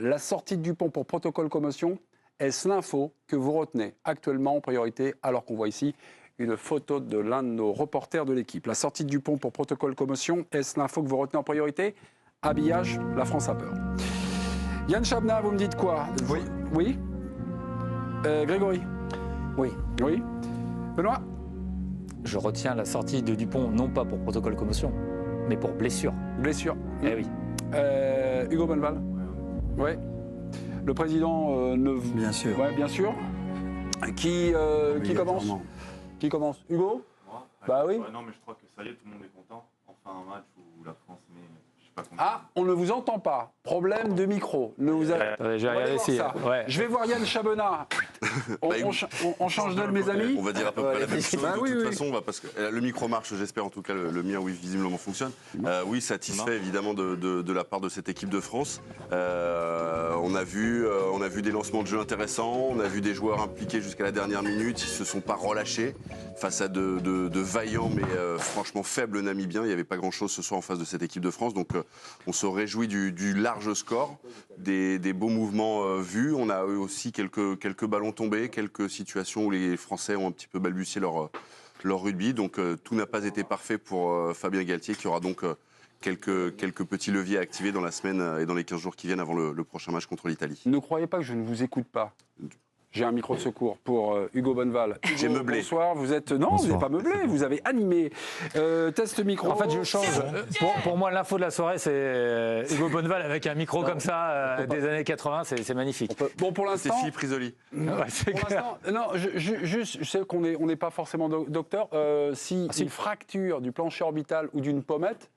La sortie de Dupont pour protocole commotion, est-ce l'info que vous retenez actuellement en priorité, alors qu'on voit ici une photo de l'un de nos reporters de l'équipe. La sortie de Dupont pour protocole commotion, est-ce l'info que vous retenez en priorité? Habillage, la France a peur. Yann Chabna, vous me dites quoi? Oui. Oui Grégory? Oui. Oui. Benoît? Je retiens la sortie de Dupont, non pas pour protocole commotion, mais pour blessure. Blessure. Eh oui. Hugo Bonneval? Oui. Le président ne... Bien sûr. Oui, bien sûr. Qui commence? Qui commence? Hugo? Moi, Bah oui. Non, mais je crois que ça y est, tout le monde est content. Enfin, un match où la France met, je sais pas combien. Ah, on ne vous entend pas. Problème de micro. Ne vous a... J'ai On va aller regardé voir si. ça. Ouais. Je vais voir Yann Chabena. On change d'elle, mes amis. On va dire à peu près la même chose. Bah De oui, toute oui. façon, parce que le micro marche, j'espère en tout cas, le mien, oui, visiblement fonctionne. Oui, satisfait évidemment de la part de cette équipe de France. On a vu des lancements de jeu intéressants, on a vu des joueurs impliqués jusqu'à la dernière minute, ils se sont pas relâchés face à de vaillants mais franchement faibles Namibiens. Il n'y avait pas grand-chose ce soir en face de cette équipe de France, donc on se réjouit du large score, des beaux mouvements vus. On a eu aussi quelques ballons tombés, quelques situations où les Français ont un petit peu balbutié leur rugby, donc tout n'a pas été parfait pour Fabien Galtier, qui aura donc quelques petits leviers à activer dans la semaine et dans les 15 jours qui viennent avant le prochain match contre l'Italie. Ne croyez pas que je ne vous écoute pas. J'ai un micro de secours pour Hugo Bonneval. J'ai meublé. Bonsoir, vous êtes... Non, vous n'êtes pas meublé, vous avez animé. Test micro. En fait, je change. Pour moi, l'info de la soirée, c'est Hugo Bonneval avec un micro comme ça des années 80, c'est magnifique. Bon, pour C'est l'instant... Philippe Risoli. Ouais, c'est Pour clair. l'instant, non, je sais qu'on n'est pas forcément docteur. Si une fracture du plancher orbital ou d'une pommette,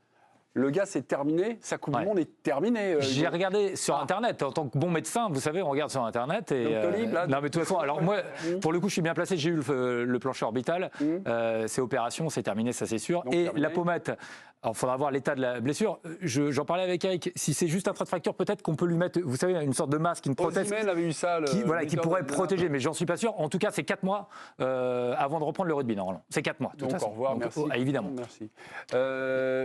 le gars, c'est terminé, sa Coupe du Monde est terminée. J'ai regardé sur Internet, en tant que bon médecin, vous savez, on regarde sur Internet. Et, Doctolib, là. non, mais de toute façon, alors moi, pour le coup, je suis bien placé, j'ai eu le plancher orbital, c'est opération, c'est terminé, ça c'est sûr. Donc, et terminé. la pommette, alors il faudra voir l'état de la blessure. J'en parlais avec Eric, si c'est juste un trait de fracture, peut-être qu'on peut lui mettre, vous savez, une sorte de masque, une prothèse. Osimhen avait eu ça. Qui pourrait protéger, mais j'en suis pas sûr. En tout cas, c'est 4 mois avant de reprendre le rugby, normalement. C'est 4 mois, de toute Donc, façon. au revoir, Donc, merci. évidemment. Merci.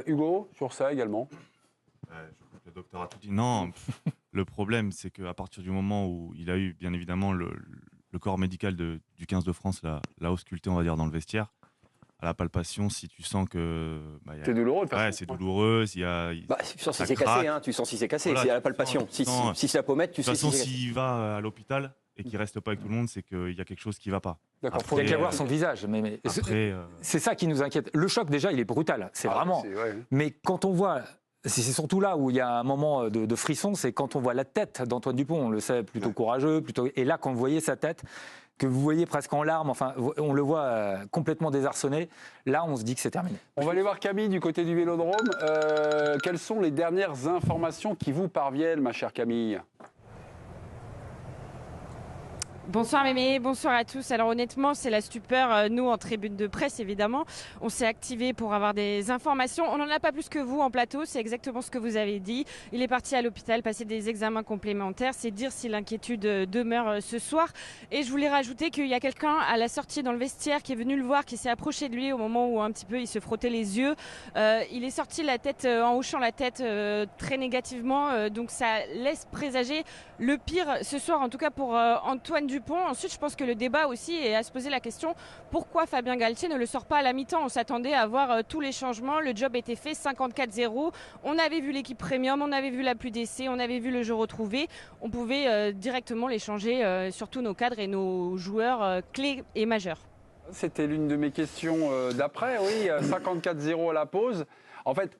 Hugo, sur ça également. Je crois que le docteur a tout dit. Non, le problème, c'est qu'à partir du moment où il a eu, bien évidemment, le corps médical du 15 de France l'a ausculté, on va dire, dans le vestiaire, à la palpation, si tu sens que... C'est douloureux de faire Ouais, ça. c'est douloureux. Tu sens si c'est cassé, hein, tu sens si c'est cassé, Voilà, c'est à la tu palpation. sens- Si, tu sens- si c'est la pommette, tu De toute sais façon, si c'est cassé. s'il va à l'hôpital et qu'il reste pas avec tout le monde, c'est qu'il y a quelque chose qui va pas. D'accord, Après, Il n'y a qu'à voir son visage. Mais Après, c'est ça qui nous inquiète. Le choc, déjà, il est brutal. C'est vraiment. Ouais. Mais quand on voit. C'est surtout là où il y a un moment de frisson, c'est quand on voit la tête d'Antoine Dupont. On le sait, plutôt courageux. Et là, quand vous voyez sa tête, que vous voyez presque en larmes, enfin, on le voit complètement désarçonné, là, on se dit que c'est terminé. On va aller voir Camille du côté du Vélodrome. Quelles sont les dernières informations qui vous parviennent, ma chère Camille? Bonsoir Mémé, bonsoir à tous. Alors honnêtement, c'est la stupeur. Nous, en tribune de presse, évidemment, on s'est activés pour avoir des informations. On n'en a pas plus que vous en plateau, c'est exactement ce que vous avez dit. Il est parti à l'hôpital passer des examens complémentaires. C'est dire si l'inquiétude demeure ce soir. Et je voulais rajouter qu'il y a quelqu'un à la sortie dans le vestiaire qui est venu le voir, qui s'est approché de lui au moment où un petit peu il se frottait les yeux. Il est sorti la tête, en hochant la tête très négativement. Donc ça laisse présager le pire ce soir, en tout cas pour Antoine Dupont. Ensuite, je pense que le débat aussi est à se poser la question pourquoi Fabien Galtier ne le sort pas à la mi-temps. On s'attendait à voir tous les changements. Le job était fait, 54-0. On avait vu l'équipe premium, on avait vu la pluie d'essai, on avait vu le jeu retrouvé. On pouvait directement les changer, surtout nos cadres et nos joueurs clés et majeurs. C'était l'une de mes questions d'après, oui. 54-0 à la pause. En fait,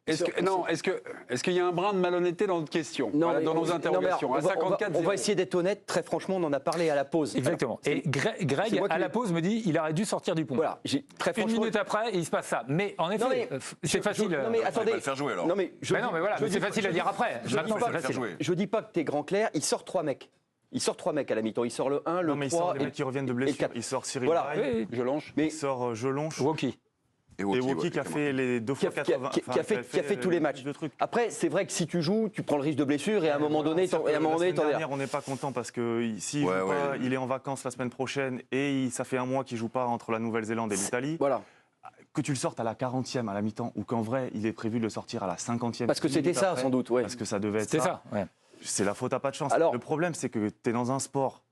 est-ce qu'il y a un brin de malhonnêteté dans notre question, Non, dans nos interrogations? À 54-0. On va essayer d'être honnête. Très franchement, on en a parlé à la pause. Exactement. Et Greg, à la pause, me dit il aurait dû sortir Dupont. Voilà, très Une franchement. minute après, il se passe ça. Mais en effet, Non, mais c'est facile. Non mais On va attendez. le faire jouer alors. Non mais c'est facile à dire après. Maintenant, c'est Faire facile. jouer. je dis pas que t'es grand clair. Il sort 3 mecs. Il sort 3 mecs à la mi-temps. Il sort le 1, le non, mais il sort 3 des et mecs qui reviennent de le blessure. 4. Il sort Cyril Voilà. Braille, Je longe. Mais il sort Jelonche Woki. et Woki, Woki qui a fait les 2 fois 80. qui a fait tous les matchs. de trucs. Après, c'est vrai que si tu joues, tu prends le risque de blessure et à un moment donné, La t'en es semaine là. dernière, on n'est pas content parce que s'il Ouais, joue pas, ouais. il est en vacances la semaine prochaine et ça fait un mois qu'il joue pas entre la Nouvelle-Zélande et l'Italie. Voilà. Que tu le sortes à la 40e à la mi-temps ou qu'en vrai il est prévu de le sortir à la 50e. Parce que c'était minute ça, après, sans doute. Ouais. Parce que ça devait être C'était ça. Ouais. C'est la faute à pas de chance. Alors- Le problème, c'est que tu es dans un sport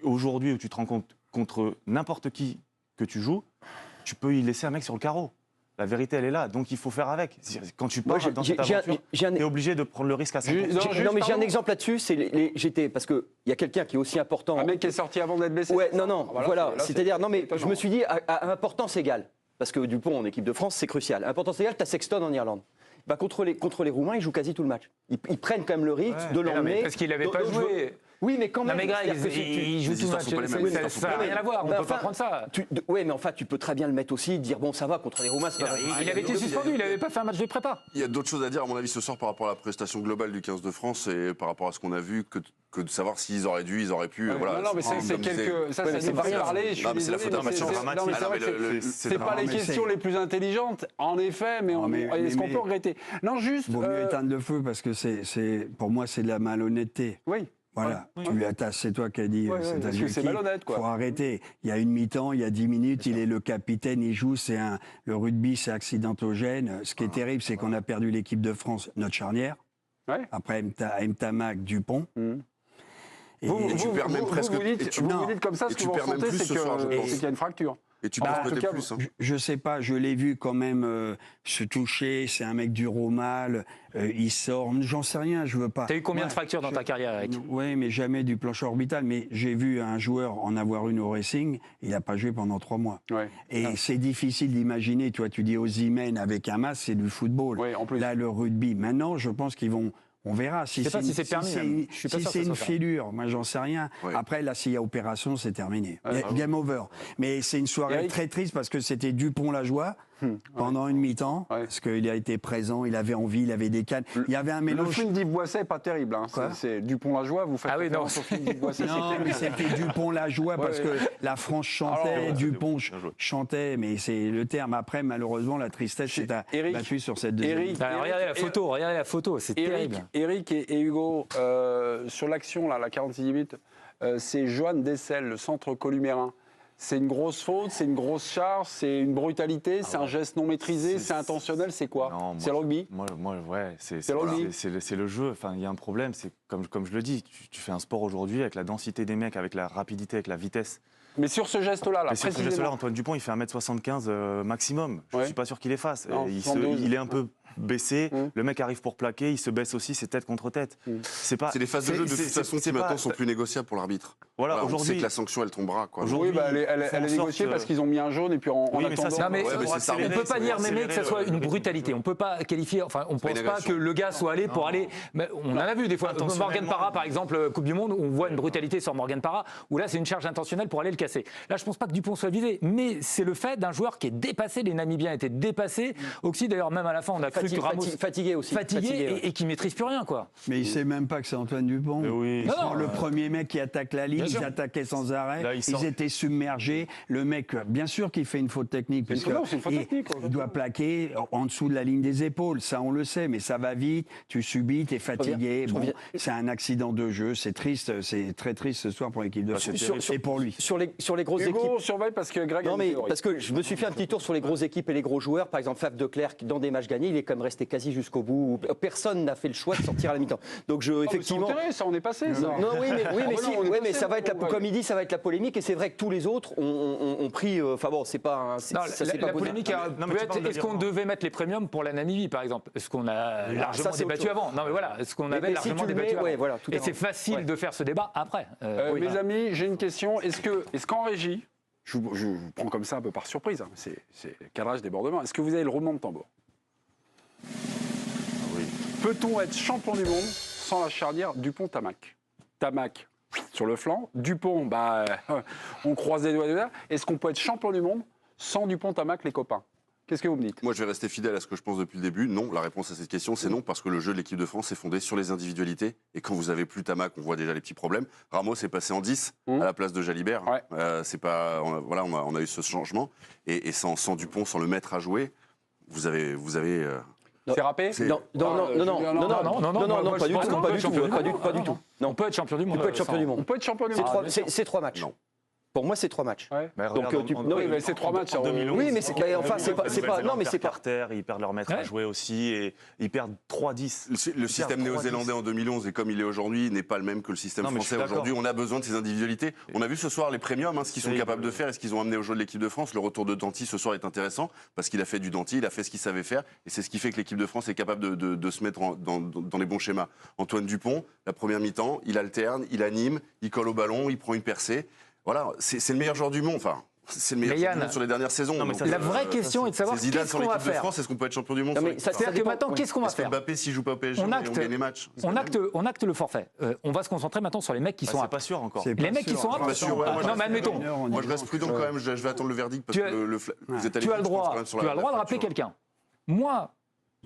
aujourd'hui où tu te rends compte contre n'importe qui que tu joues, tu peux y laisser un mec sur le carreau. La vérité, elle est là. Donc, il faut faire avec. Quand tu Moi, pars dans cette aventure, tu es obligé de prendre le risque à 100%. Non, mais j'ai un exemple là-dessus, c'est j'étais parce qu'il y a quelqu'un qui est aussi important. Un mec qui est sorti avant d'être blessé. Ouais, c'est ça non, Voilà, voilà. là, c'est C'est-à-dire, non, mais étonnant. je me suis dit, à importance égale, parce que Dupont en équipe de France, c'est crucial. À importance égale, tu as Sexton en Irlande. Bah, contre les Roumains, ils jouent quasi tout le match. Ils prennent quand même le risque de Mais non, mais l'emmener. parce qu'il n'avait pas D'autres joué. joueurs- Oui, mais quand Non même. mais Greg, c'est-à-dire que si tu- il joue les tout le histoires match. sont pas les mêmes, les Ça histoires n'a sont pas rien à voir, on Ben, ne peut pas enfin, prendre ça. Oui, mais enfin, tu peux très bien le mettre aussi, dire bon, ça va, contre les Roumains, c'est pas Il avait été suspendu, il n'avait pas fait un match de prépa. Il y a d'autres choses à dire, à mon avis, ce soir par rapport à la prestation globale du 15 de France et par rapport à ce qu'on a vu que de savoir s'ils auraient dû, ils auraient pu. Voilà, non, mais c'est comme quelques. Ça, Ouais, mais ça c'est nous pas fait rien. parler. Je suis Non, mais c'est la désolé, faute à mais Mathieu, c'est- dramatique. non, mais c'est Ah, vrai mais que c'est pas les dramatique. questions les plus intelligentes, en effet, mais est-ce qu'on peut regretter? Non, juste. Vaut mieux éteindre le feu parce que pour moi, c'est de la malhonnêteté. Oui. Voilà, Ouais, c'est toi qui as dit Ouais, cet parce que c'est adjectif. malhonnête, quoi. Faut arrêter. Il y a une mi-temps, il y a 10 minutes, il est le capitaine, il joue. Le rugby, c'est accidentogène. Ce qui est terrible, c'est qu'on a perdu l'équipe de France, notre charnière. Ouais. Après Mtamack, Dupont. Et- tu perds même presque- Vous et dites, tu- vous non. dites comme ça, Et ce que tu vous perds même ressentez, plus c'est ce soir, je pense. qu'il y a une fracture. Et tu Bah, penses en tout peut-être cas, plus. hein. Je sais pas, je l'ai vu quand même se toucher. C'est un mec dur au mal. Il sort. J'en sais rien. Je veux pas. T'as eu combien Ouais, de fractures dans ta carrière, Eric? Oui, mais jamais du plancher orbital. Mais j'ai vu un joueur en avoir une au Racing. Il n'a pas joué pendant 3 mois. Ouais. Et c'est difficile d'imaginer. Toi, tu dis Osimhen avec un masque, c'est du football. Oui, en plus. Là, le rugby. Maintenant, je pense qu'ils vont. On verra. Je sais pas si c'est permis, même. Je suis pas sûr que c'est ça une soit permis. fêlure, moi j'en sais rien. Ouais. Après, là, s'il y a opération, c'est terminé. Ouais, Game over. Mais c'est une soirée Eric très triste parce que c'était Dupont-la-Joie pendant une mi-temps. Ouais. Parce qu'il a été présent, il avait envie, il avait des cannes. Il y avait un Le mélange. film d'Yves Boisset n'est pas terrible. Hein. Quoi C'est Dupont-la-Joie, vous faites Ah oui, non. référence au film d'Yves Boisset. Non, mais c'était Dupont-la-joie parce Ouais. que la France chantait, Alors, Dupont bien joué. chantait, mais c'est le terme. Après, malheureusement, la tristesse s'est Eric, battue sur cette deuxième. Eric, Bah, regardez la photo, c'est terrible. Eric et Hugo, sur l'action, là, la 46 minutes, c'est Johan Dessel, le centre columérin. C'est une grosse faute, c'est une grosse charge, c'est une brutalité, c'est un geste non maîtrisé, c'est intentionnel, c'est quoi? Non, C'est le rugby? Ouais, c'est le rugby. c'est le jeu. Enfin, il y a un problème, c'est comme je le dis, tu fais un sport aujourd'hui avec la densité des mecs, avec la rapidité, avec la vitesse. Mais sur ce geste-là, là, Mais sur ce geste-là, précisément. Antoine Dupont, il fait 1m75 maximum. Je Ouais. ne suis pas sûr qu'il les fasse. Non, Il 72. est un peu baissé. Mm. Le mec arrive pour plaquer, il se baisse aussi, c'est tête contre tête. C'est pas. C'est les phases de jeu de toute façon qui pas- maintenant sont plus négociables pour l'arbitre. Voilà, On sait aujourd'hui. que la sanction, elle tombera. Quoi. Aujourd'hui, Oui, bah, elle faut est en négociée sorte, parce qu'ils ont mis un jaune et puis en Oui, mais ça, attendant. c'est Non, mais Ouais, mais pour c'est ça. on accélérer, peut pas c'est dire accélérer même que ça soit le une rythme brutalité. du jeu. On peut pas qualifier. Enfin, on pas pense une pas agression. que le gars soit allé pour aller. Mais on en a vu des fois. Intentionnellement. Morgan Parra, par exemple, Coupe du Monde, où on voit une brutalité sur Morgan Parra, où là c'est une charge intentionnelle pour aller le casser. Là, je pense pas que Dupont soit visé, mais c'est le fait d'un joueur qui est dépassé. Les Namibiens étaient dépassés. Oxy, d'ailleurs, même à la fin, on a cru que Ramos Fatigué aussi. fatigué ouais. et qui maîtrise plus rien, quoi. Mais il sait même pas que c'est Antoine Dupont. Mais oui. Non, Ils sont non, le premier mec qui attaque la ligne, Bien sûr. ils attaquaient sans arrêt, Là, il sort. ils étaient submergés. Le mec, bien sûr qu'il fait une faute technique, C'est une faute, non, c'est une faute technique, il doit plaquer en dessous de la ligne des épaules, ça on le sait, mais ça va vite, tu subis, tu es fatigué. je Bon, reviens. c'est un accident de jeu, c'est triste, c'est très triste ce soir pour l'équipe de France. Et pour lui. Sur les grosses Hugo, équipes. on surveille parce que Greg a Non, une mais théorie. parce que je me suis fait un petit tour sur les grosses équipes et les gros joueurs. Par exemple, Faf de Clerc, dans des matchs gagnés, il est quand même resté quasi jusqu'au bout. Personne n'a fait le choix de sortir à la mi-temps. Donc, effectivement. C'est intérêt, ça, on est passé, ça. Non, oui, mais, Ah, si, non, on est ouais, mais passé, ça va être la, ouais. comme il dit, ça va être la polémique. Et c'est vrai que tous les autres ont pris. Enfin bon, c'est pas. Non, ça, la, c'est pas la beau. polémique Non, mais peut tu être, parles de est-ce qu'on l'Irlande. devait mettre les premiums pour la Namibie, par exemple? Est-ce qu'on a largement ça, c'est autre débattu chose. avant? Non, mais voilà, est-ce qu'on avait mais si largement tu le débattu mets, avant? ouais, voilà, tout à Et fait. c'est facile Ouais. de faire ce débat après. Oui. Mes amis, j'ai une question. Est-ce qu'en régie, je vous prends comme ça un peu par surprise, hein, c'est cadrage débordement, est-ce que vous avez le roulement de tambour? Oui. Peut-on être champion du monde sans la charnière Dupont-Tamac? Tamac sur le flanc, Dupont, on croise les doigts. Est-ce qu'on peut être champion du monde sans Dupont-Tamac, les copains? Qu'est-ce que vous me dites? Moi, je vais rester fidèle à ce que je pense depuis le début. Non, la réponse à cette question, c'est non, parce que le jeu de l'équipe de France est fondé sur les individualités. Et quand vous avez plus Tamac, on voit déjà les petits problèmes. Ramos est passé en 10 à la place de Jalibert. Ouais. C'est pas, on a eu ce changement. Et sans Dupont, sans le mettre à jouer, vous avez C'est râpé? Non, pas du tout. On peut être champion du monde. On peut être champion du monde. On peut être champion du monde. C'est 3 matchs. Non. Pour moi, c'est 3 matchs. Ouais. Donc, Oui, mais c'est 3 matchs. En 2011, Oui, mais c'est enfin, c'est pas. Non, mais c'est pas. par terre, ils perdent leur maître à jouer aussi et ils perdent 3-10. Le système néo-zélandais en 2011 et comme il est aujourd'hui n'est pas le même que le système français aujourd'hui. On a besoin de ces individualités. On a vu ce soir les premiums, ce qu'ils sont capables de faire et ce qu'ils ont amené au jeu de l'équipe de France. Le retour de Danty ce soir est intéressant parce qu'il a fait du Danty, il a fait ce qu'il savait faire et c'est ce qui fait que l'équipe de France est capable de se mettre dans les bons schémas. Antoine Dupont, la première mi-temps, il alterne, il anime, il colle au ballon, il prend une percée. Voilà, c'est le meilleur joueur du monde. Enfin, c'est le meilleur joueur du monde sur les dernières saisons. Non, mais La vraie question est de savoir Zidane qu'est-ce sur qu'on va l'équipe de faire. France, est-ce qu'on peut être champion du monde? C'est-à-dire que maintenant, qu'est-ce qu'on va Est-ce que faire? Mbappé, s'il joue pas au PSG, On on acte gagne les matchs. on acte le forfait. On va se concentrer maintenant sur les mecs qui sont C'est aptes. pas sûr encore. Les mecs qui sont aptes. Pas sûr, ouais, moi, Non, mais admettons. Moi, je reste prudent quand même. Je vais attendre le verdict parce que vous êtes allé Tu as le vite, je pense, droit, quand même, sur tu la- as le droit de la rappeler fracture. quelqu'un. Moi,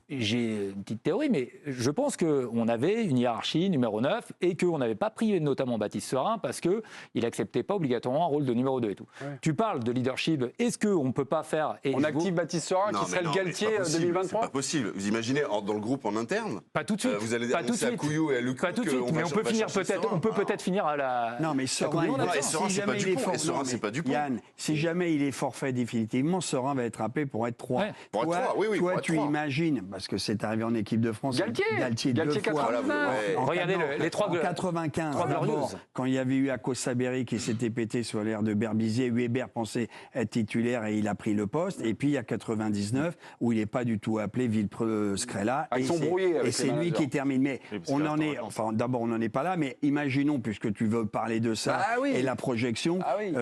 j'ai une petite théorie, mais je pense qu'on avait une hiérarchie numéro 9 et qu'on n'avait pas pris notamment Baptiste Serin parce qu'il n'acceptait pas obligatoirement un rôle de numéro 2 et tout. Ouais. Tu parles de leadership. Est-ce qu'on ne peut pas faire... On active Baptiste Serin Non, qui serait mais le non, Galtier mais c'est pas possible, 2023. C'est pas possible. Vous imaginez dans le groupe en interne, Pas tout de suite. vous allez pas tout de annoncer à suite. Couillou et à Lukaku Pas tout de suite, qu'on mais va on peut finir chercher peut-être. Serin. On peut peut-être finir à la. Non, mais la Serin, Coupe du Monde, Non, et attends. Serin, si c'est pas jamais il Dupont, est fort- et Serin, non, c'est mais pas Dupont. Yann, si jamais il est forfait définitivement, Serin va être appelé pour être 3. Ouais. Pour être trois, oui, toi pour être tu trois. imagines, parce que c'est arrivé en équipe de France. Galtier, deux fois. 89. Ouais. Regardez les trois En 95, trois d'abord, glorieuses. quand il y avait eu Akos Saberi qui s'était pété sur l'air de Berbizier, Weber pensait être titulaire et il a pris le poste. Et puis il y a 99 où il n'est pas du tout appelé Villepreux-Scrella. Ah, ils Et sont c'est- brouillés avec Et les c'est lui managers. qui termine. Mais Oui, parce on qu'il en reste en est, vacances. enfin d'abord on n'en est pas là, mais imaginons, puisque tu veux parler de ça Ah oui. et la projection, Ah oui.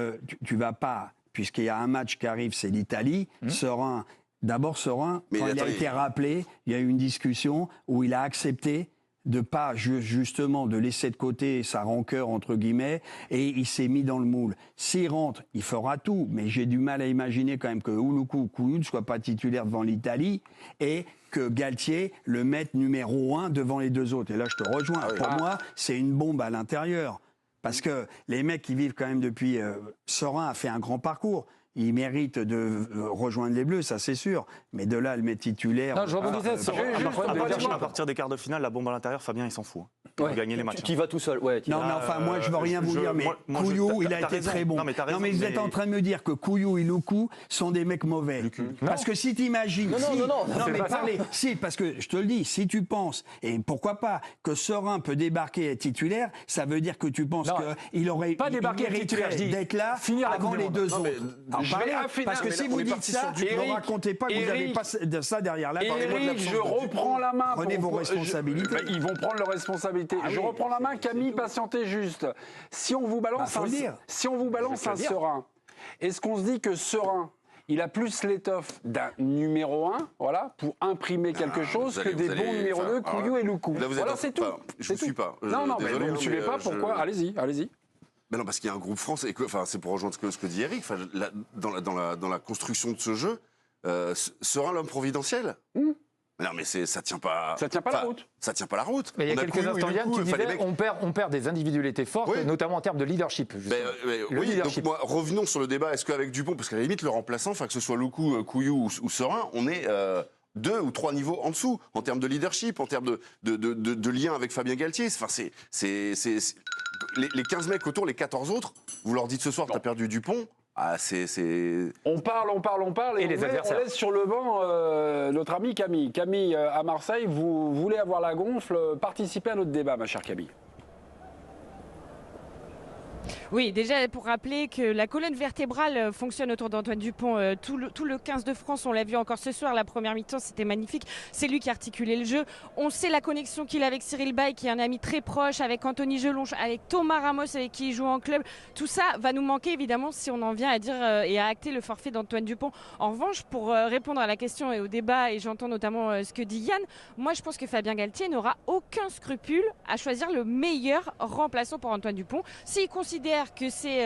tu vas pas, puisqu'il y a un match qui arrive, c'est l'Italie, Serin. D'abord, Serin, Mais quand il a attendez. été rappelé, il y a eu une discussion où il a accepté de pas justement de laisser de côté sa rancœur entre guillemets et il s'est mis dans le moule. S'il rentre, il fera tout, mais j'ai du mal à imaginer quand même que Ouloukou Couillou ne soit pas titulaire devant l'Italie et que Galtier le mette numéro 1 devant les deux autres. Et là, je te rejoins. Pour moi, c'est une bombe à l'intérieur. Parce que les mecs qui vivent quand même depuis... Serin a fait un grand parcours. Il mérite de rejoindre les Bleus, ça c'est sûr. Mais de là, à le mettre titulaire... Non, je rebondissais sur À partir des quarts de finale, la bombe à l'intérieur, Fabien, il s'en fout. Il Ouais. va gagner les matchs. Tu y vas tout seul. Ouais, Non, mais enfin, moi, je veux rien vous dire, mais moi, Couillou, il a t'as été raison. très bon. Non, mais t'as raison, vous êtes mais- en train de me dire que Couillou et Loukou sont des mecs mauvais. Parce que si tu imagines... Non, mais pas ça. parlez, si, parce que je te le dis, si tu penses, et pourquoi pas, que Serin peut débarquer et être titulaire, ça veut dire que tu penses Non, qu'il aurait pas débarquer et être titulaire, je dis d'être là finir la avant Coupe du les Monde. deux Non, mais autres. Alors, je vais parlez, affiner, parce que mais si là, vous on est dites parti ça, sur du- ne Eric, racontez pas que vous n'avez pas de ça derrière la barre. Eric, je reprends la main. Prenez vos pour- responsabilités. Ils vont prendre leurs responsabilités. Ah Je oui, reprends la main, Camille, patientez juste. Si on vous balance faut le dire. si on vous balance un Serin, est-ce qu'on se dit que Serin, il a plus l'étoffe d'un numéro 1, voilà, pour imprimer quelque chose vous que allez- des vous bons allez- numéros enfin, 2, alors Couillou et Loukou. là, vous êtes Voilà, en- c'est tout. enfin, je C'est vous suis tout. pas. Non, non, mais Désolé, vous ne me hein, suivez mais, pas, pourquoi Allez-y, allez-y. Mais non, parce qu'il y a un groupe France, et que, enfin, c'est pour rejoindre ce que dit Eric, enfin, dans la construction de ce jeu, Serin l'homme providentiel Mais non, mais ça tient pas. Ça tient pas la enfin, route. Ça tient pas la route. Mais il y a On quelques Couillou et instants, Yann, Loukou, tu enfin, les disais mecs- on perd des individualités fortes, Oui. notamment en termes de leadership. justement. Le oui, leadership. donc moi, revenons sur le débat. Est-ce qu'avec Dupont, parce qu'à la limite, le remplaçant, enfin, que ce soit Loukou, Couillou ou Serin, on est 2 ou 3 niveaux en dessous, en termes de leadership, en termes de lien avec Fabien Galtier. Enfin, les 15 mecs autour, les 14 autres, vous leur dites ce soir que tu as perdu Dupont. Ah, On parle, Et les adversaires. on laisse sur le banc notre ami Camille. Camille, à Marseille, vous voulez avoir la gonfle, participez à notre débat, ma chère Camille. Oui, déjà pour rappeler que la colonne vertébrale fonctionne autour d'Antoine Dupont. Tout le 15 de France, on l'a vu encore ce soir, la première mi-temps, c'était magnifique. C'est lui qui a articulé le jeu. On sait la connexion qu'il a avec Cyril Bay, qui est un ami très proche, avec Anthony Gelonche, avec Thomas Ramos, avec qui il joue en club. Tout ça va nous manquer évidemment si on en vient à dire et à acter le forfait d'Antoine Dupont. En revanche, pour répondre à la question et au débat, et j'entends notamment ce que dit Yann, moi je pense que Fabien Galtier n'aura aucun scrupule à choisir le meilleur remplaçant pour Antoine Dupont. S'il considère que c'est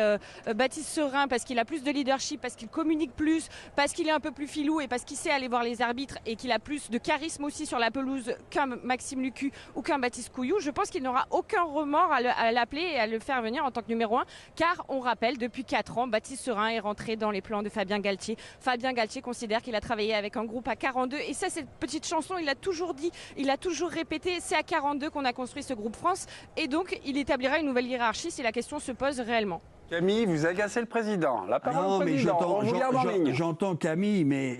Baptiste Serin parce qu'il a plus de leadership, parce qu'il communique plus, parce qu'il est un peu plus filou et parce qu'il sait aller voir les arbitres et qu'il a plus de charisme aussi sur la pelouse qu'un Maxime Lucu ou qu'un Baptiste Couillou, je pense qu'il n'aura aucun remords à l'appeler et à le faire venir en tant que numéro 1, car on rappelle, depuis 4 ans, Baptiste Serin est rentré dans les plans de Fabien Galtier. Fabien Galtier considère qu'il a travaillé avec un groupe à 42 et ça, cette petite chanson, il a toujours dit, il a toujours répété, c'est à 42 qu'on a construit ce groupe France et donc il établira une nouvelle hiérarchie si la question se pose réellement. Camille, vous agacez le président. La parole Non, au mais président. On vous garde en ligne. j'entends Camille, mais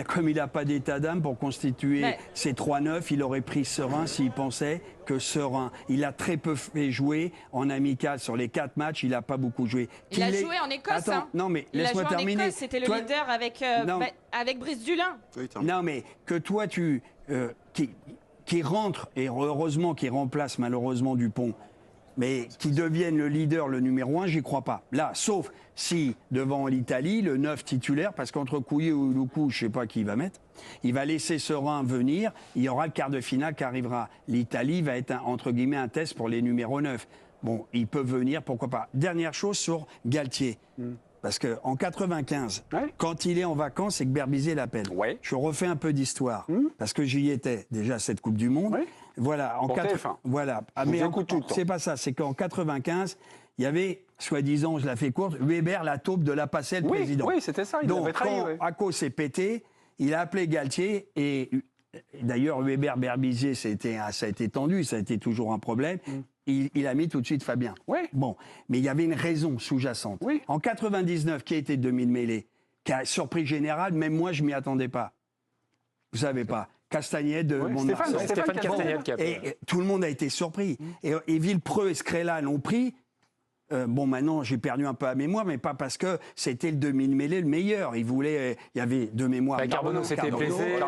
comme il n'a pas d'état d'âme pour constituer ses 3-9, il aurait pris Serein s'il pensait que Serein. Il a très peu fait jouer en amical. Sur les 4 matchs, il n'a pas beaucoup joué. Il a joué en Écosse. Attends, hein. non, mais Il a laisse-moi joué en terminer. Écosse, c'était le Toi- leader avec Brice Dulin. Oui, terminé. Non, mais que toi, qui rentre, et heureusement qui remplace malheureusement Dupont, mais qui devienne le leader, le numéro 1, j'y crois pas. Là, sauf si, devant l'Italie, le 9 titulaire, parce qu'entre Couillou et Loukou, je sais pas qui il va mettre, il va laisser Serein venir, il y aura le quart de finale qui arrivera. L'Italie va être, entre guillemets, un test pour les numéros 9. Bon, il peut venir, pourquoi pas. Dernière chose sur Galtier. Parce qu'en 95, quand il est en vacances, c'est que Berbizier l'appelle. Ouais. Je refais un peu d'histoire, parce que j'y étais déjà à cette Coupe du Monde. Ouais. Voilà, Pour TF1. voilà. Ah, Je vous mais écoute tout le temps. c'est pas ça, c'est qu'en 95, il y avait, soi-disant, je la fais courte, Weber, la taupe de la Passelle, Oui, président. oui, c'était ça, il Donc, l'avait trahi, quand ouais. Acco s'est pété, il a appelé Galtier et d'ailleurs, Weber-Berbizier, ça a été tendu, ça a été toujours un problème. Il a mis tout de suite Fabien. Ouais. Bon, mais il y avait une raison sous-jacente. Oui. En 99, qui a été 2000 mêlée, qui a surpris général, même moi, je m'y attendais pas. Vous savez pas. Castagnette de Ouais, Mont-de-Marsan. Stéphane Castagnette qui a fait. Et tout le monde a été surpris. Et Villepreux et Scrella l'ont pris. Bon, maintenant, j'ai perdu un peu la mémoire, mais pas parce que c'était le demi-mêlée le meilleur. Il voulait, il y avait deux mémoires. Carbonneau s'était blessé.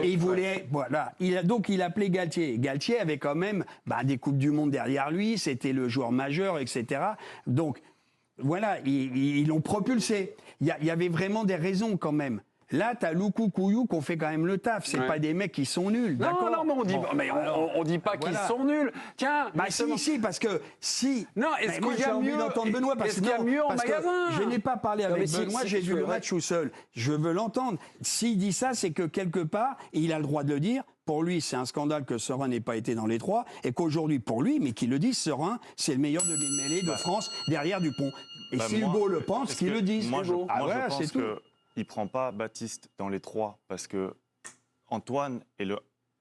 Et il voulait, voilà. Donc, il appelait Galtier. Galtier avait quand même des Coupes du Monde derrière lui. C'était le joueur majeur, etc. Donc, voilà, ils l'ont propulsé. Il y avait vraiment des raisons quand même. Là, t'as Loukou, Couillou qui ont fait quand même le taf. C'est pas des mecs qui sont nuls, d'accord ? Non, mais on dit pas qu'ils sont nuls. Tiens, si, parce que si. Non, est-ce moi, qu'il y j'ai a envie mieux d'entendre Benoît parce est-ce qu'il y a mieux en parce que magasin ? je n'ai pas parlé avec mais Benoît, si j'ai tu vu le veux, match tout seul. Je veux l'entendre. S'il dit ça, c'est que quelque part, et il a le droit de le dire. Pour lui, c'est un scandale que Serein n'ait pas été dans les 3, et qu'aujourd'hui, pour lui, mais qu'il le dise, Serein, c'est le meilleur demi-mêlée de France derrière Dupont. Et si Hugo le pense, qu'il le dise. Moi, je voilà, pense c'est tout. qu'il ne prend pas Baptiste dans les 3 parce que Antoine est le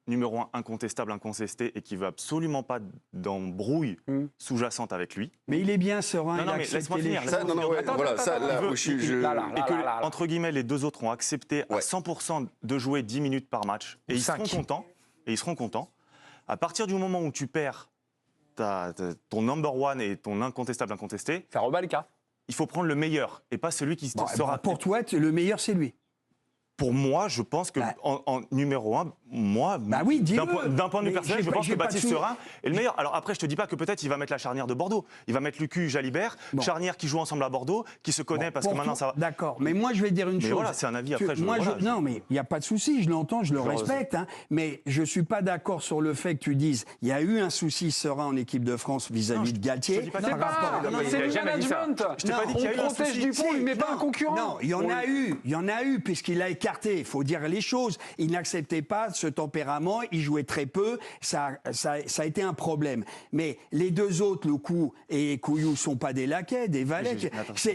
numéro 1 incontestable, incontesté et qui ne veut absolument pas d'embrouille sous-jacente avec lui. Mais il est bien Serein. Non, il non, a mais accepté laisse-moi les finir. choses. Ça, non, ouais, voilà, ça, là, Il veut- moi, je- Là. Et que, entre guillemets, les deux autres ont accepté à 100% de jouer 10 minutes par match. Et ils seront contents. Et ils seront contents. À partir du moment où tu perds ton number 1 et ton incontestable incontesté, Ça rebat le cas. il faut prendre le meilleur et pas celui qui sera. Pour toi, le meilleur, c'est lui. Pour moi, je pense que en numéro 1, moi, oui, dis-le. d'un point de vue Mais personnel, j'ai je pas- pense j'ai que pas Baptiste de sou- Serein est le meilleur. Alors après, je te dis pas que peut-être il va mettre la charnière de Bordeaux. Il va mettre Lucu, Jalibert, charnière qui joue ensemble à Bordeaux, qui se connaît parce que Pour maintenant toi, ça va. D'accord, mais moi je vais dire une chose. voilà, c'est un avis, après, Non, mais il n'y a pas de souci, je l'entends, je le respecte, hein, mais je ne suis pas d'accord sur le fait que tu dises il y a eu un souci Serein en équipe de France vis-à-vis de Galtier. je te dis pas par qu'il y a rapport- pas- Non, il c'est a le jamais dit ça. management. Je t'ai pas dit qu'il y a eu un protège souci. Dupont, il met pas un concurrent. Non, il y en a eu, puisqu'il a écarté. Il faut dire les choses. Il n'acceptait pas ce tempérament. Il jouait très peu. Ça a été un problème. Mais les deux autres, Loukou et Couillou, sont pas des laquais, des valets.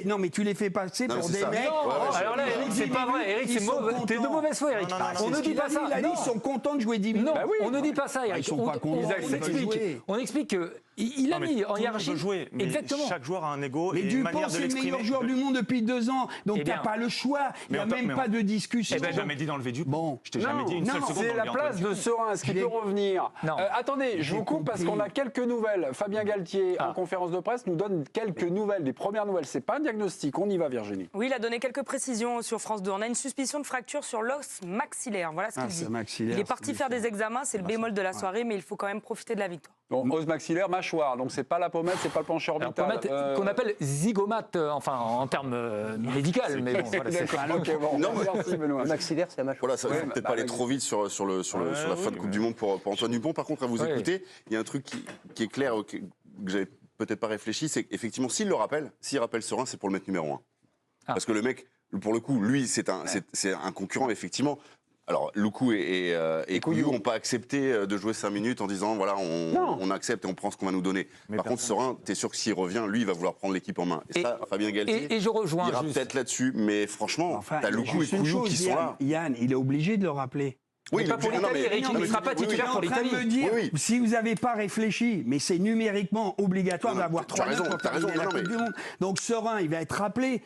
Non, mais tu les fais passer Non, pour c'est des ça. mecs. Ouais, Alors là, Eric, c'est pas vrai. Eric, Ils sont t'es de contents. mauvaise foi, Eric. Non, non, non, On ne dit pas ça. Il a dit, Non. ils sont contents de jouer 10 minutes. Non, Bah oui. on ne dit pas ça, Eric. Ils sont pas contents, ils veulent jouer. On explique que il a Non, mais mis tout en le monde hiérarchie. veut jouer, mais Exactement. chaque joueur a un ego Mais et une Dupont, manière de c'est le l'exprimer. meilleur joueur du monde depuis 2 ans. Donc Eh t'as bien. pas le choix. Il n'y a Mais même pas de discussion. Je t'ai jamais dit d'enlever Dupont. Bon. Je t'ai jamais dit une seule seconde c'est la d'enlever place Antoine de Serein. Est-ce qu'il J'ai- peut revenir Non. Attendez, je vous coupe parce qu'on a quelques nouvelles. Fabien Galtier, en conférence de presse, nous donne quelques nouvelles, des premières nouvelles. C'est pas un diagnostic. On y va, Virginie. Oui, il a donné quelques précisions sur France 2. On a une suspicion de fracture sur l'os maxillaire. Voilà ce qu'il c'est dit. maxillaire, Il est parti c'est faire des examens, c'est le bémol de la soirée, mais il faut quand même profiter de la victoire. Bon, os maxillaire, mâchoire. Donc c'est pas la pommette, c'est pas le penché Alors, orbital. qu'on appelle zygomate, enfin en termes médicaux, mais bon, voilà, c'est D'accord, ok, bon. Non, mais- Merci, Benoît. Maxillaire, c'est la mâchoire. Voilà, ça ne Ouais, faut peut-être bah, pas aller oui. trop vite sur la fin de Coupe du Monde pour Antoine Dupont. Par contre, à vous Ouais. écouter, il y a un truc qui est clair, que j'avais peut-être pas réfléchi, c'est qu'effectivement, s'il rappelle Serein, c'est pour le mettre numéro 1. Ah. Parce que le mec, pour le coup, lui, c'est un concurrent, effectivement. Alors, Loukou et Couillou n'ont pas accepté de jouer 5 minutes en disant voilà, on accepte et on prend ce qu'on va nous donner. Par contre, Serein, t'es sûr que s'il revient, lui, il va vouloir prendre l'équipe en main. Et ça, Fabien Galtier, et je rejoins il ira juste. peut-être là-dessus. Mais franchement, t'as Loukou et juste une Couillou chose, qui sont là. Yann, il est obligé de le rappeler. Mais pas pour non, l'Italie, mais- Eric. non, Il ne mais- sera pas oui, oui, titulaire Il est pour en train de l'Italie. me dire, Oui, oui. si vous n'avez pas réfléchi, mais c'est numériquement obligatoire Non, non, d'avoir t'as 3 raison, notes pour t'as raison, terminer la non, Coupe mais- du Monde. Donc Serein, il va être rappelé.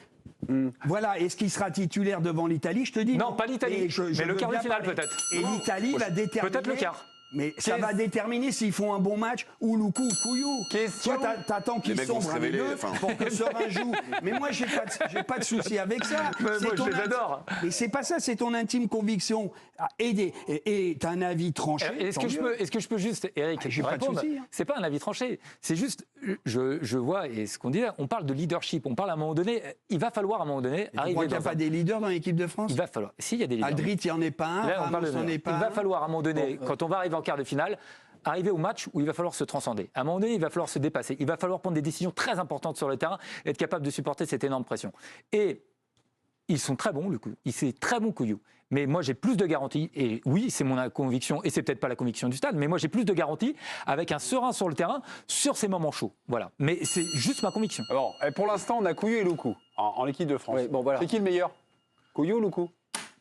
Voilà, est-ce qu'il sera titulaire devant l'Italie? Je te dis Non, pas l'Italie, Et mais le veux quart de bien finale, parler. peut-être. Et l'Italie va déterminer. Peut-être le quart. Mais ça Qu'est-ce- va déterminer s'ils font un bon match ou Luku ou Couillou. Question- Toi, t'attends qu'ils Les mecs vont sombrent se un des révéler, deux enfin. pour que Serein joue. Mais moi, j'ai pas de souci avec ça. Mais C'est moi, je ton les adore. Mais c'est pas ça, c'est ton intime conviction. Et t'as un avis tranché. Est-ce tant que, mieux. est-ce que je peux juste, Eric, J'ai pas de répondre souci, hein. C'est pas un avis tranché. C'est juste, je vois, et ce qu'on dit là, on parle de leadership. On parle à un moment donné, il va falloir à un moment donné Et tu arriver crois qu'il n'y a dans pas un- des leaders dans l'équipe de France? Il va falloir. S'il y a des leaders. Aldrit, il n'y en est pas un. Là, on parle Ramos, de n'en est pas Il un. va falloir à un moment donné, quand on va arriver en quart de finale, arriver au match où il va falloir se transcender. À un moment donné, il va falloir se dépasser. Il va falloir prendre des décisions très importantes sur le terrain et être capable de supporter cette énorme pression. Et ils sont très bons, le coup. C'est très bon Couillou. Mais moi, j'ai plus de garanties. Et oui, c'est mon conviction, et c'est peut-être pas la conviction du stade, mais moi, j'ai plus de garanties avec un serein sur le terrain sur ces moments chauds. Voilà. Mais c'est juste ma conviction. Alors, et pour l'instant, on a Couillou et Luku en équipe de France. Oui, bon, voilà. C'est qui le meilleur? Couillou ou Luku?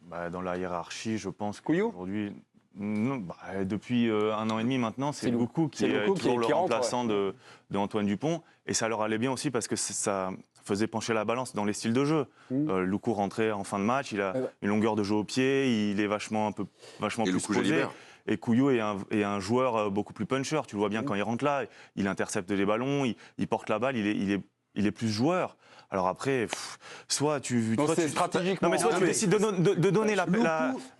Bah, dans la hiérarchie, je pense Couillou qu'aujourd'hui, non, bah, depuis 1 an et demi maintenant, c'est C'est Luku qui c'est est Luku toujours qui le rentre, remplaçant de Antoine Dupont. Et ça leur allait bien aussi parce que ça faisait pencher la balance dans les styles de jeu. Luku rentrait en fin de match, il a une longueur de jeu au pied, il est vachement Et plus Luku posé. Jalibert. Et Couillou est un joueur beaucoup plus puncher. Tu le vois bien quand il rentre là, il intercepte les ballons, il porte la balle, il est plus joueur. Alors après, soit tu... Donc soit c'est tu- stratégiquement- Non, mais soit Ah, tu mais- décides de donner Luku-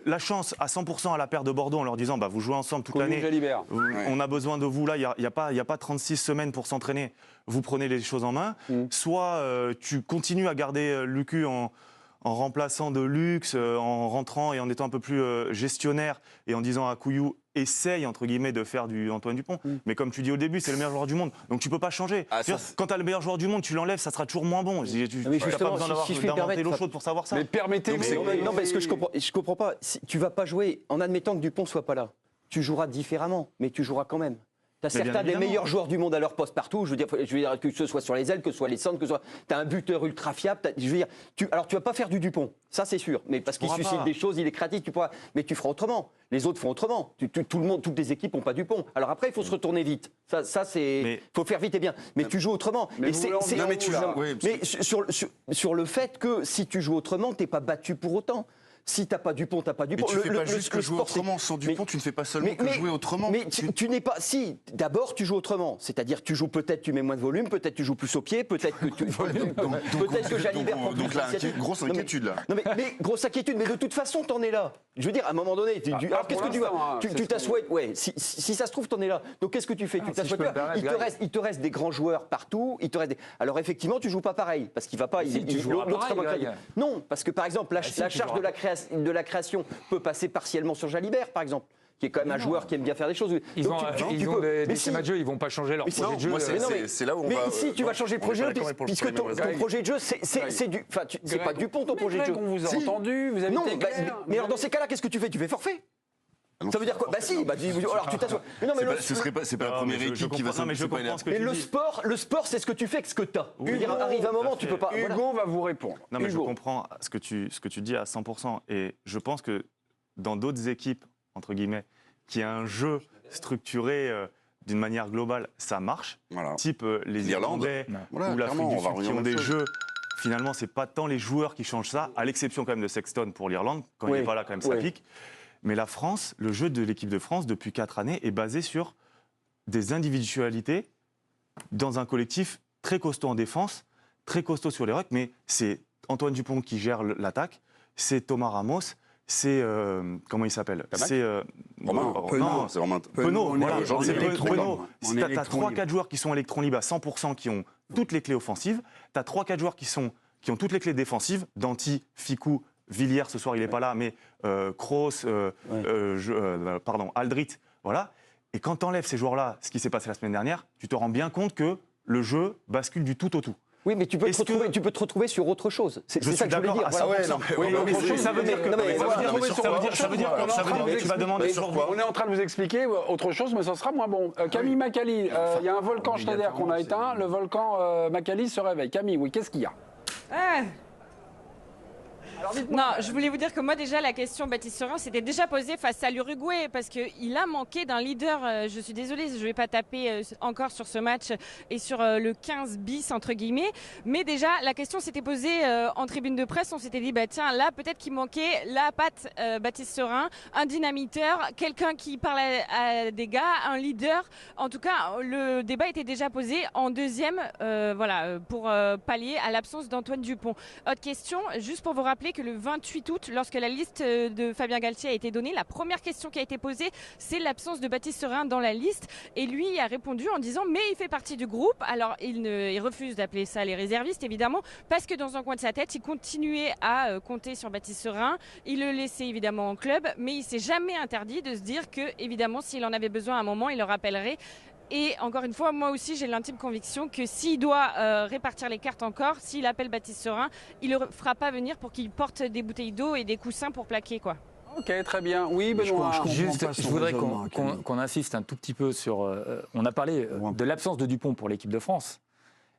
la chance à 100% à la paire de Bordeaux en leur disant bah, vous jouez ensemble toute Couillou, l'année, Jalibert. on a besoin de vous là, il n'y a pas 36 semaines pour s'entraîner, vous prenez les choses en main. Soit tu continues à garder Lucu en remplaçant de luxe, en rentrant et en étant un peu plus gestionnaire et en disant à Couillou essaye entre guillemets de faire du Antoine Dupont. Mais comme tu dis au début, c'est le meilleur joueur du monde, donc tu peux pas changer. Ah, ça, Quand tu as le meilleur joueur du monde, tu l'enlèves, ça sera toujours moins bon. Tu mais n'as pas justement, besoin si je puis me d'inventer permettre, l'eau ça- chaude pour savoir ça. Mais permettez-moi. Non, parce que je comprends pas. Si tu vas pas jouer en admettant que Dupont soit pas là. Tu joueras différemment, mais tu joueras quand même. Tu as Mais bien certains des évidemment. meilleurs joueurs du monde à leur poste partout. Je veux dire que ce soit sur les ailes, que ce soit les centres, que ce soit. Tu as un buteur ultra fiable. Je veux dire, alors tu vas pas faire du Dupont, ça c'est sûr. Mais parce qu'il pourras suscite pas. des choses, il est créatif, tu pourras. Mais tu feras autrement. Les autres font autrement. Tout le monde, toutes les équipes n'ont pas Dupont. Alors après, il faut se retourner vite. Ça c'est. Mais- faut faire vite et bien. Mais tu joues autrement. Mais Et vous voulez en venir Non, mais où, tu là joues. Oui, mais sur le fait que si tu joues autrement, t'es pas battu pour autant. Si t'as pas Dupont, t'as pas Mais Dupont. tu fais pas juste que jouer sport, c'est- autrement. Sans Dupont, mais- tu ne fais pas seulement que jouer autrement. Mais tu n'es pas. Si, d'abord tu joues autrement. C'est-à-dire tu joues peut-être, tu mets moins de volume, peut-être tu joues plus au pied, peut-être que tu. Peut-être que Jalibert prend plus Donc là, d'initiative. grosse Non, mais- inquiétude là. Non mais grosse inquiétude, mais de toute façon t'en es là. Je veux dire, à un moment donné, pas alors qu'est-ce pour que tu l'instant, vas hein, c'est tu ce t'assois, ouais, si ça se trouve t'en es là. Donc qu'est-ce que tu fais? Tu si je t'assois peux me pas. permettre, Greg. Il te reste des grands joueurs partout. Alors effectivement, tu joues pas pareil parce qu'il va pas. Si, tu joueras l'autre pareil, sera pas Greg. créatif. Non, parce que par exemple, si, la tu charge joueras de la création peut passer partiellement sur Jalibert, par exemple, qui est quand même un joueur qui aime bien faire des choses. Ils Donc, ont, tu ils ont peux. des Mais si- schémas de jeu, ils vont pas changer leur Mais si- projet de jeu. Moi, Mais non, mais- c'est là où on mais va. si tu vas changer le on est projet pas de jeu, d'accord pour le puisque ton premier projet de jeu, c'est du. Enfin, c'est pas Dupont ton projet de jeu. On vous a Si. entendu, vous avez Non, été bah, clair. mais alors dans ces cas-là, qu'est-ce que tu fais? Tu fais forfait. Ça veut dire quoi? Bah si, bah, alors tu t'assois. Mais non, mais C'est pas la Non, première mais je équipe qui va comprends- non, mais je c'est pas comprends une- ce que mais tu le dis. sport, c'est ce que tu fais avec ce que tu as. Oui, Arrive un moment, tout à tu fait. peux pas. voilà. Hugo va vous répondre. Non, mais je Hugo. comprends ce que tu dis à 100%. Et je pense que dans d'autres équipes, entre guillemets, qui a un jeu structuré d'une manière globale, ça marche. Voilà. Type les L'Irlande. Irlandais Voilà, ou l'Afrique clairement, du on va Sud, qui revenir ont à la des même chose. jeux. Finalement, c'est pas tant les joueurs qui changent ça, à l'exception quand même de Sexton pour l'Irlande. Quand il Oui, n'est pas là, quand même, ça oui. pique. Mais la France, le jeu de l'équipe de France, depuis 4 années, est basé sur des individualités dans un collectif très costaud en défense, très costaud sur les rucks, mais c'est Antoine Dupont qui gère l'attaque, c'est Thomas Ramos, c'est comment il s'appelle? Tamac C'est Romain. non, C'est Romain. Penaud, on est voilà, électron c'est libre. Penaud. On Si est t'as électron 3-4 libre. joueurs qui sont électrons libres à 100%, qui ont toutes les clés offensives, tu as 3-4 joueurs qui ont toutes les clés défensives, Danty, Ficou, Villiers, ce soir il n'est pas là, mais Kroos, Aldrit, voilà. Et quand tu enlèves ces joueurs-là, ce qui s'est passé la semaine dernière, tu te rends bien compte que le jeu bascule du tout au tout. Oui, mais tu peux Est-ce que- tu peux te retrouver sur autre chose. C'est Je ça suis que je voulais d'accord dire. à voilà. 100%. Oui, Oui, mais oui, ça veut dire que non, mais voilà. ça veut dire que tu vas demander On est en train de vous expliquer autre chose, mais ça sera moins bon. Camille Macali, il y a un volcan Schneider qu'on a éteint. Le volcan Macali se réveille. Camille, oui, qu'est-ce qu'il y a? Ah, Non, je voulais vous dire que moi déjà la question Baptiste Serin s'était déjà posée face à l'Uruguay parce qu'il a manqué d'un leader. Je suis désolée, je ne vais pas taper encore sur ce match et sur le 15 bis entre guillemets. Mais déjà la question s'était posée en tribune de presse. On s'était dit bah tiens là peut-être qu'il manquait la patte Baptiste Serin, un dynamiteur, quelqu'un qui parle à des gars, un leader. En tout cas le débat était déjà posé en deuxième pour pallier à l'absence d'Antoine Dupont. Autre question, juste pour vous rappeler que le 28 août, lorsque la liste de Fabien Galtier a été donnée, la première question qui a été posée, c'est l'absence de Baptiste Serin dans la liste. Et lui a répondu en disant mais il fait partie du groupe. Alors il refuse d'appeler ça les réservistes évidemment, parce que dans un coin de sa tête, il continuait à compter sur Baptiste Serin. Il le laissait évidemment en club, mais il s'est jamais interdit de se dire que évidemment s'il en avait besoin à un moment, il le rappellerait. Et encore une fois, moi aussi, j'ai l'intime conviction que s'il doit répartir les cartes encore, s'il appelle Baptiste Serin, il ne le fera pas venir pour qu'il porte des bouteilles d'eau et des coussins pour plaquer, quoi. Ok, très bien. Oui, Benoît. Je voudrais qu'on insiste un tout petit peu sur... on a parlé de l'absence de Dupont pour l'équipe de France,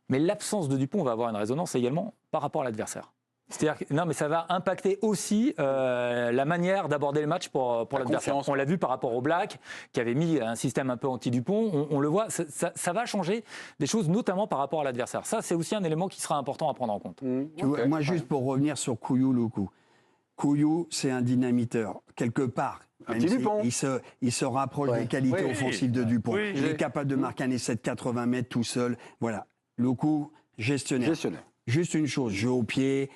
mais l'absence de Dupont va avoir une résonance également par rapport à l'adversaire. C'est-à-dire que, non, mais ça va impacter aussi la manière d'aborder le match pour l'adversaire. On l'a vu par rapport au Black, qui avait mis un système un peu anti-Dupont. On le voit, ça va changer des choses, notamment par rapport à l'adversaire. Ça, c'est aussi un élément qui sera important à prendre en compte. Tu vois, moi, juste pour revenir sur Couillou-Loukou. Couillou, c'est un dynamiteur. Quelque part, même il se rapproche des qualités offensives de Dupont. Il est capable de marquer un essai de 80 mètres tout seul. Voilà. Loukou, gestionnaire. Juste une chose, jeu au pied,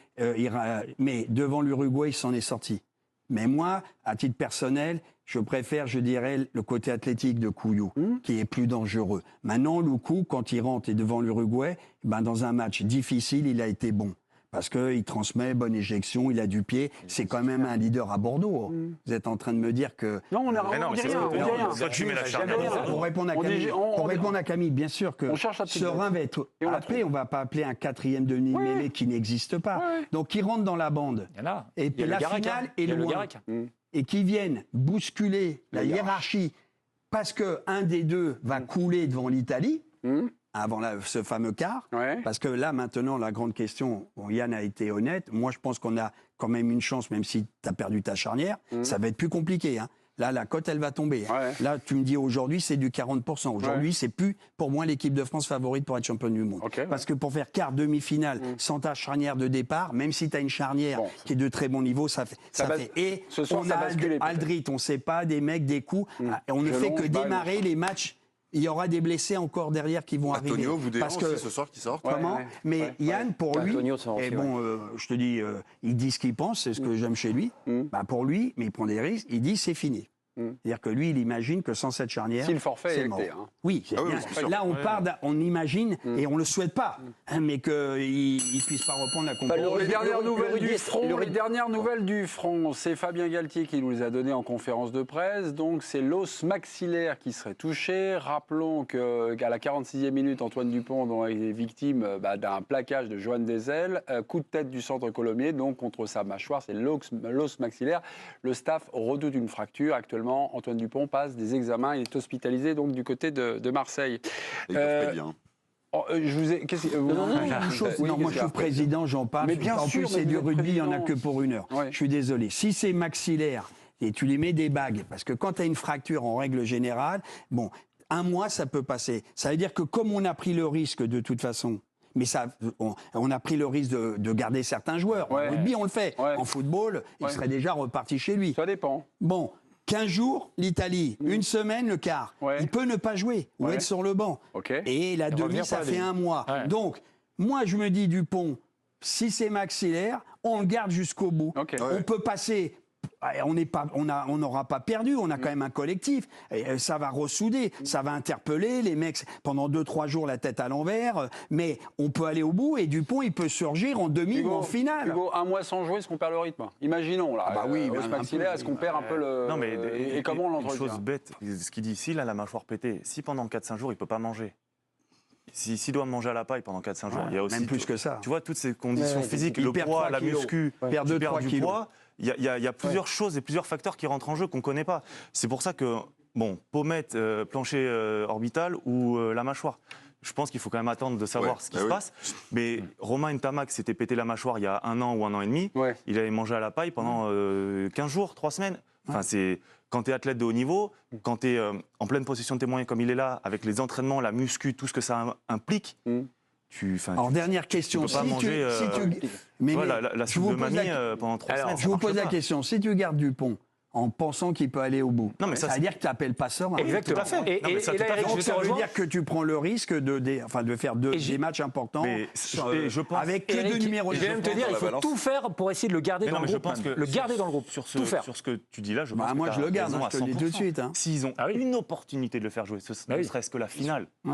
mais devant l'Uruguay, il s'en est sorti. Mais moi, à titre personnel, je préfère, je dirais, le côté athlétique de Couillou, qui est plus dangereux. Maintenant, Loukou, quand il rentre et devant l'Uruguay, ben, dans un match difficile, il a été bon. Parce qu'il transmet, bonne éjection, il a du pied. C'est quand même un leader à Bordeaux. Vous êtes en train de me dire que... Non, on dit rien. Pour répondre à Camille, bien sûr que Serin va être appelé. On ne va pas appeler un quatrième demi-mêlée qui n'existe pas. Donc, il rentre dans la bande. Et puis la finale est loin. Et qui viennent bousculer la hiérarchie parce qu'un des deux va couler devant l'Italie. Avant ce fameux quart, parce que là, maintenant, la grande question, Yann a été honnête, moi je pense qu'on a quand même une chance, même si tu as perdu ta charnière, ça va être plus compliqué. Hein. Là, la cote, elle va tomber. Hein. Là, tu me dis aujourd'hui, c'est du 40%. Aujourd'hui, c'est plus, pour moi, l'équipe de France favorite pour être championne du monde. Parce que pour faire quart, demi-finale, sans ta charnière de départ, même si tu as une charnière qui est de très bon niveau, ça fait. Et on a Aldrit, on ne sait pas, des mecs, des coups. On ne fait que démarrer les matchs. Il y aura des blessés encore derrière qui vont arriver. Antonio, vous dérange ce soir qui sort. Comment Mais Yann, pour lui, et bon, je te dis, il dit ce qu'il pense, c'est ce que j'aime chez lui. Bah pour lui, mais il prend des risques, il dit c'est fini. C'est-à-dire que lui, il imagine que sans cette charnière, si le forfait c'est est mort. acté, hein. Oui, là on part, on imagine et on ne le souhaite pas, mais qu'il ne puisse pas reprendre la compétition. Les dernières nouvelles du front, c'est Fabien Galtier qui nous les a données en conférence de presse. Donc c'est l'os maxillaire qui serait touché. Rappelons qu'à la 46e minute, Antoine Dupont dont il est victime d'un plaquage de Johan Desel, coup de tête du centre Colomiers, donc contre sa mâchoire, c'est l'os maxillaire. Le staff redoute une fracture. Actuellement, Antoine Dupont passe des examens, il est hospitalisé donc du côté de Marseille. Je vous ai. Moi, je suis président, j'en parle. Mais bien en sûr, plus, c'est du rugby, il n'y en a que pour 1 heure. Je suis désolé. Si c'est maxillaire et tu lui mets des bagues, parce que quand tu as une fracture en règle générale, bon, 1 mois, ça peut passer. Ça veut dire que comme on a pris le risque de toute façon. Mais on a pris le risque de garder certains joueurs. En rugby, on le fait. En football, il serait déjà reparti chez lui. Ça dépend. Bon. 15 jours, l'Italie. 1 semaine, le quart. Il peut ne pas jouer ou être sur le banc. Et la demi, ça fait 1 mois. Donc, moi, je me dis, Dupont, si c'est maxillaire, on le garde jusqu'au bout. On peut passer... On n'aura pas perdu, on a quand même un collectif. Et ça va ressouder, ça va interpeller les mecs pendant 2-3 jours la tête à l'envers. Mais on peut aller au bout et Dupont, il peut surgir en demi ou en finale. Hugo, 1 mois sans jouer, est-ce qu'on perd le rythme? Imaginons là. Maxillaire, est-ce qu'on perd un peu le. Non, mais et comment on l'entretient? Une chose bête, ce qu'il dit ici, là, la mâchoire pétée, si pendant 4-5 jours, il ne peut pas manger. S'il doit manger à la paille pendant 4-5 jours, il y a aussi. Même plus que ça. Tu vois, toutes ces conditions physiques, le poids, la muscu, perd 2-3 du poids. Il y a plusieurs choses et plusieurs facteurs qui rentrent en jeu qu'on ne connaît pas. C'est pour ça que, pommette, plancher orbital ou la mâchoire. je pense qu'il faut quand même attendre de savoir Ouais, ce qui se passe. Mais Romain Ntamak s'était pété la mâchoire il y a 1 an ou 1 an et demi. Ouais. Il avait mangé à la paille pendant 15 jours, 3 semaines. Enfin, c'est quand tu es athlète de haut niveau, quand tu es en pleine possession de tes moyens comme il est là, avec les entraînements, la muscu, tout ce que ça implique, Alors, dernière question. tu peux pas manger la je soupe vous de pose mamie pendant 3 semaines. Je vous pose la question. question. Si tu gardes Dupont en pensant qu'il peut aller au bout, Non, mais ça, ça veut dire que tu n'appelles pas ça. Exactement. tout à fait. Et, Non, mais ça, et tout à là, fait. Eric, Donc je te ça veut rejoins. dire que tu prends le risque de faire des matchs importants Mais je pense- avec que Eric, deux numéros. je vais même te dire, il la faut balance. tout faire pour essayer de le garder Mais dans non, le mais je groupe. pense que Le garder dans le groupe. sur Tout faire. ce que tu dis là, je Bah, pense moi, que je le t'as garde, raison hein, à je te le dis tout de 100%. suite, hein. S'ils ont Ah oui. une opportunité de le faire jouer, Ah oui. ne serait-ce que la finale. Ouais.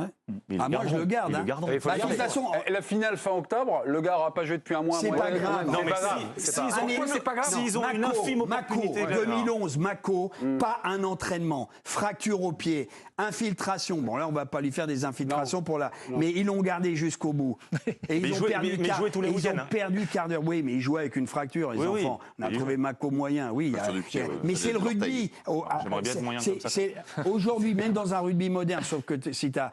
Mais ils Ah, le moi, je le garderont. garde, Ils hein. le garderont. Il faut le Bah, de toute garder. façon, La finale fin octobre, le gars n'aura pas joué depuis un mois. C'est un mois pas et demi. grave. Non, C'est mais pas grave. s'ils C'est pas ont grave. une- Pourquoi c'est pas grave s'ils ont une Mako, infime opportunité de le faire. 2011, Mako, pas un entraînement, fracture au pied, infiltration. Bon, là, on va pas lui faire des infiltrations pour la. Mais ils l'ont gardé jusqu'au bout. Et Mais ils il ont jouait- perdu mais il jouait tous les ils week-ends, ont hein. perdu quart d'heure. Oui, mais ils jouaient avec une fracture, les Oui, oui. enfants. On a Il trouvé Mako moyen, oui. Fracture du pied, ouais. Mais Ça c'est le doit être rugby. J'aimerais bien être moyen comme ça. Aujourd'hui, même dans un rugby moderne, sauf que si tu as,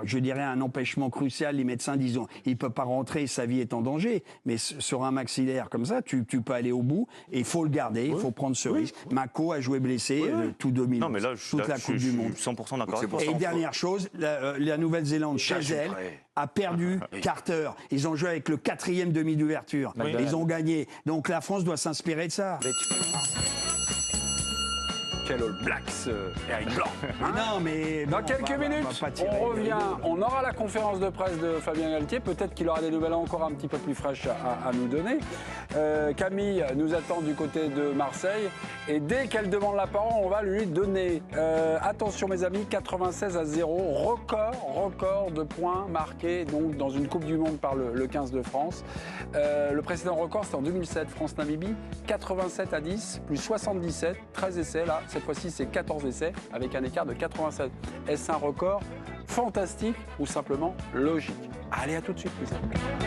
je dirais, un empêchement crucial, les médecins disent il ne peut pas rentrer, sa vie est en danger. Mais sur un maxillaire comme ça, tu peux aller au bout et il faut le garder, il faut prendre ce risque. Mako a joué blessé tout 2000. Non, mais là, toute la Coupe du Monde. Je suis 100% d'accord Donc, avec c'est toi. pour Et dernière chose, la Nouvelle-Zélande, chez elle, a perdu Carter. Ils ont joué avec le 4e demi d'ouverture. Oui. Ils ont gagné. Donc la France doit s'inspirer de ça. Quel All Blacks, Eric Blanc. Non, mais Dans bon, quelques on va minutes, pas tirer. on revient. On aura la conférence de presse de Fabien Galtier. Peut-être qu'il aura des nouvelles encore un petit peu plus fraîches à nous donner. Camille nous attend du côté de Marseille. Et dès qu'elle demande la parole, on va lui donner. Attention mes amis, 96-0. Record de points marqués donc, dans une Coupe du Monde par le 15 de France. Le précédent record, c'était en 2007, France-Namibie. 87-10, plus 77, 13 essais. Là, cette fois-ci, c'est 14 essais avec un écart de 87. Est-ce un record fantastique ou simplement logique? Allez, à tout de suite, les amis.